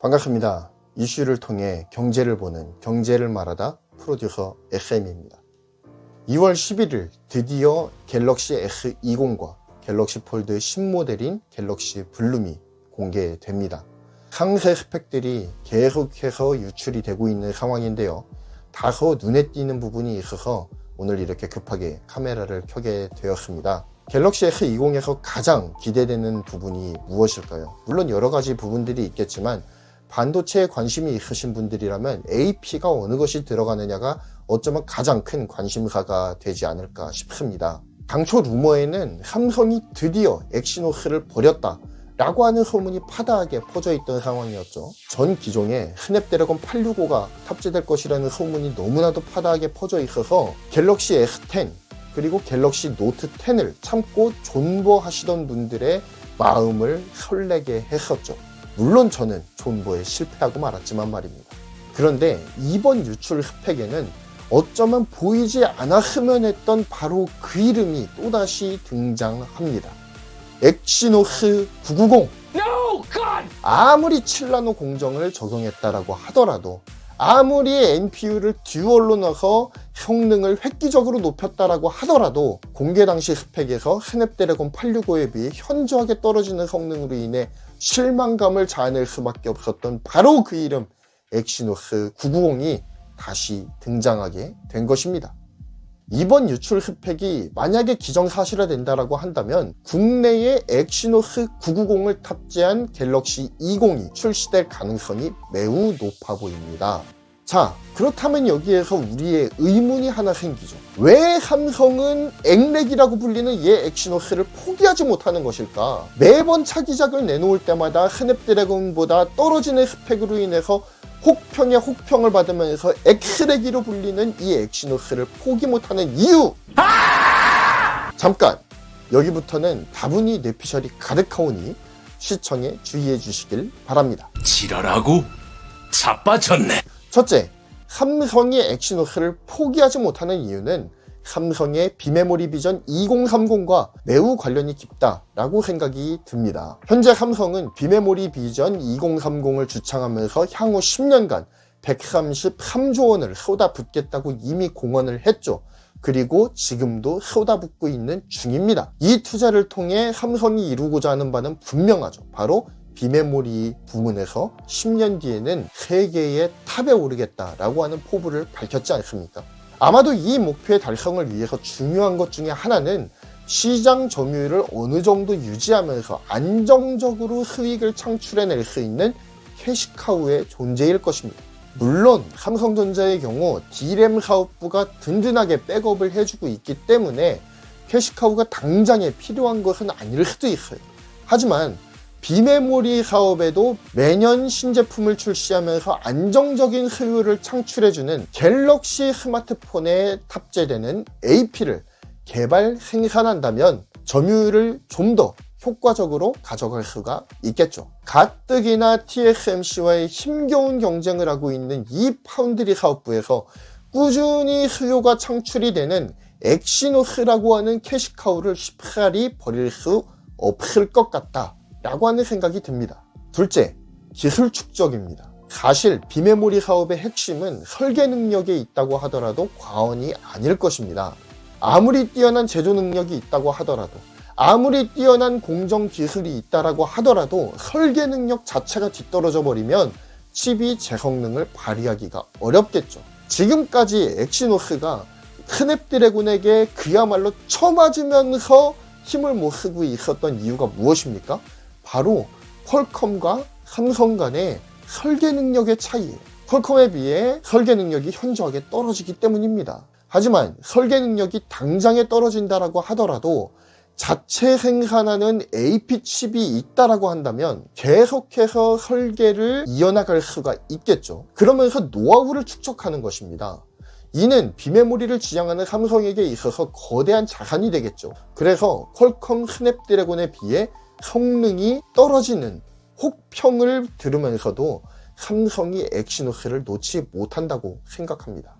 반갑습니다. 이슈를 통해 경제를 보는 경제를 말하다 프로듀서 SM입니다. 2월 11일 드디어 갤럭시 S20과 갤럭시 폴드 신모델인 갤럭시 블룸이 공개됩니다. 상세 스펙들이 계속해서 유출이 되고 있는 상황인데요. 다소 눈에 띄는 부분이 있어서 오늘 이렇게 급하게 카메라를 켜게 되었습니다. 갤럭시 S20에서 가장 기대되는 부분이 무엇일까요? 물론 여러 가지 부분들이 있겠지만 반도체에 관심이 있으신 분들이라면 AP가 어느 것이 들어가느냐가 어쩌면 가장 큰 관심사가 되지 않을까 싶습니다. 당초 루머에는 삼성이 드디어 엑시노스를 버렸다 라고 하는 소문이 파다하게 퍼져 있던 상황이었죠. 전 기종에 스냅드래곤 865가 탑재될 것이라는 소문이 너무나도 파다하게 퍼져 있어서 갤럭시 S10 그리고 갤럭시 노트 10을 참고 존버하시던 분들의 마음을 설레게 했었죠. 물론 저는 존버에 실패하고 말았지만 말입니다. 그런데 이번 유출 스펙에는 어쩌면 보이지 않았으면 했던 바로 그 이름이 또다시 등장합니다. 엑시노스 990. No, God! 아무리 칠라노 공정을 적용했다라고 하더라도, 아무리 NPU를 듀얼로 넣어서 성능을 획기적으로 높였다라고 하더라도 공개 당시 스펙에서 스냅드래곤 865에 비해 현저하게 떨어지는 성능으로 인해 실망감을 자아낼 수밖에 없었던 바로 그 이름 엑시노스 990이 다시 등장하게 된 것입니다. 이번 유출 스펙이 만약에 기정사실화된다라고 한다면 국내에 엑시노스 990을 탑재한 갤럭시 20이 출시될 가능성이 매우 높아 보입니다. 자, 그렇다면 여기에서 우리의 의문이 하나 생기죠. 왜 삼성은 앵렉이라고 불리는 얘 엑시노스를 포기하지 못하는 것일까? 매번 차기작을 내놓을 때마다 스냅드래곤보다 떨어지는 스펙으로 인해서 혹평에 혹평을 받으면서 엑스레기로 불리는 이 엑시노스를 포기 못하는 이유! 잠깐! 여기부터는 다분히 뇌피셜이 가득하오니 시청에 주의해 주시길 바랍니다. 지랄하고 자빠졌네. 첫째, 삼성이 엑시노스를 포기하지 못하는 이유는 삼성의 비메모리 비전 2030과 매우 관련이 깊다라고 생각이 듭니다. 현재 삼성은 비메모리 비전 2030을 주창하면서 향후 10년간 133조 원을 쏟아붓겠다고 이미 공언을 했죠. 그리고 지금도 쏟아붓고 있는 중입니다. 이 투자를 통해 삼성이 이루고자 하는 바는 분명하죠. 바로 비메모리 부문에서 10년 뒤에는 세계의 탑에 오르겠다라고 하는 포부를 밝혔지 않습니까? 아마도 이 목표의 달성을 위해서 중요한 것 중에 하나는 시장 점유율을 어느 정도 유지하면서 안정적으로 수익을 창출해낼 수 있는 캐시카우의 존재일 것입니다. 물론 삼성전자의 경우 D램 사업부가 든든하게 백업을 해주고 있기 때문에 캐시카우가 당장에 필요한 것은 아닐 수도 있어요. 하지만 비메모리 사업에도 매년 신제품을 출시하면서 안정적인 수요를 창출해주는 갤럭시 스마트폰에 탑재되는 AP를 개발, 생산한다면 점유율을 좀 더 효과적으로 가져갈 수가 있겠죠. 가뜩이나 TSMC와의 힘겨운 경쟁을 하고 있는 이 파운드리 사업부에서 꾸준히 수요가 창출이 되는 엑시노스라고 하는 캐시카우를 쉽사리 버릴 수 없을 것 같다 라고 하는 생각이 듭니다. 둘째, 기술 축적입니다. 사실 비메모리 사업의 핵심은 설계 능력에 있다고 하더라도 과언이 아닐 것입니다. 아무리 뛰어난 제조 능력이 있다고 하더라도, 아무리 뛰어난 공정 기술이 있다라고 하더라도 설계 능력 자체가 뒤떨어져 버리면 칩이 제 성능을 발휘하기가 어렵겠죠. 지금까지 엑시노스가 스냅드래곤에게 그야말로 쳐맞으면서 힘을 못 쓰고 있었던 이유가 무엇입니까? 바로 퀄컴과 삼성 간의 설계 능력의 차이예요. 퀄컴에 비해 설계 능력이 현저하게 떨어지기 때문입니다. 하지만 설계 능력이 당장에 떨어진다라고 하더라도 자체 생산하는 AP 칩이 있다라고 한다면 계속해서 설계를 이어나갈 수가 있겠죠. 그러면서 노하우를 축적하는 것입니다. 이는 비메모리를 지향하는 삼성에게 있어서 거대한 자산이 되겠죠. 그래서 퀄컴 스냅드래곤에 비해 성능이 떨어지는 혹평을 들으면서도 삼성이 엑시노스를 놓지 못한다고 생각합니다.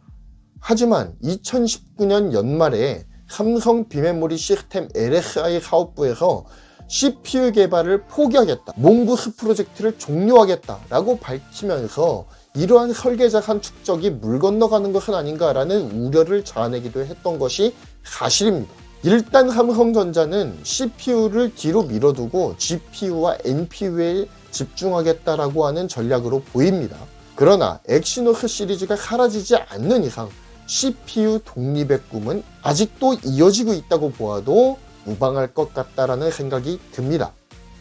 하지만 2019년 연말에 삼성 비메모리 시스템 LSI 사업부에서 CPU 개발을 포기하겠다, 몽고스 프로젝트를 종료하겠다라고 밝히면서 이러한 설계작한 축적이 물 건너가는 것은 아닌가라는 우려를 자아내기도 했던 것이 사실입니다. 일단 삼성전자는 CPU를 뒤로 밀어두고 GPU와 NPU에 집중하겠다라고 하는 전략으로 보입니다. 그러나 엑시노스 시리즈가 사라지지 않는 이상 CPU 독립의 꿈은 아직도 이어지고 있다고 보아도 무방할 것 같다라는 생각이 듭니다.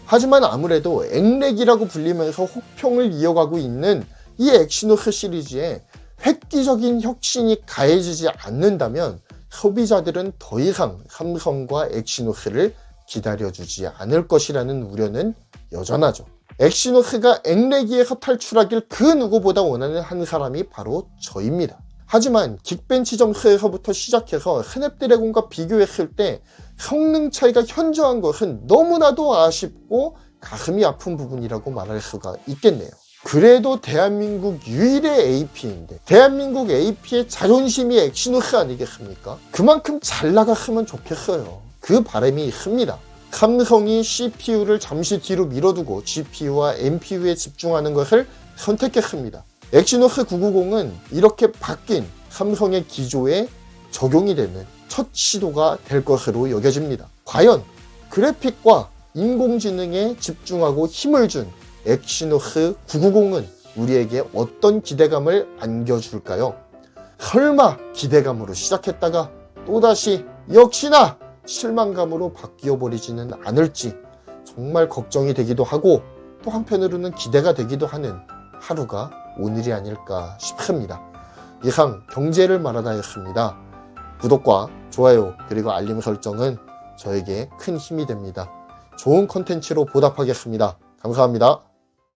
하지만 아무래도 앵렉이라고 불리면서 혹평을 이어가고 있는 이 엑시노스 시리즈에 획기적인 혁신이 가해지지 않는다면 소비자들은 더 이상 삼성과 엑시노스를 기다려주지 않을 것이라는 우려는 여전하죠. 엑시노스가 앵렉기에서 탈출하길 그 누구보다 원하는 한 사람이 바로 저입니다. 하지만 긱벤치 점수에서부터 시작해서 스냅드래곤과 비교했을 때 성능 차이가 현저한 것은 너무나도 아쉽고 가슴이 아픈 부분이라고 말할 수가 있겠네요. 그래도 대한민국 유일의 AP인데 대한민국 AP의 자존심이 엑시노스 아니겠습니까? 그만큼 잘 나갔으면 좋겠어요. 그 바람이 있습니다. 삼성이 CPU를 잠시 뒤로 밀어두고 GPU와 NPU에 집중하는 것을 선택했습니다. 엑시노스 990은 이렇게 바뀐 삼성의 기조에 적용이 되는 첫 시도가 될 것으로 여겨집니다. 과연 그래픽과 인공지능에 집중하고 힘을 준 엑시노스 990은 우리에게 어떤 기대감을 안겨줄까요? 설마 기대감으로 시작했다가 또다시 역시나 실망감으로 바뀌어버리지는 않을지 정말 걱정이 되기도 하고 또 한편으로는 기대가 되기도 하는 하루가 오늘이 아닐까 싶습니다. 이상 경제를 말하다였습니다. 구독과 좋아요 그리고 알림 설정은 저에게 큰 힘이 됩니다. 좋은 컨텐츠로 보답하겠습니다. 감사합니다.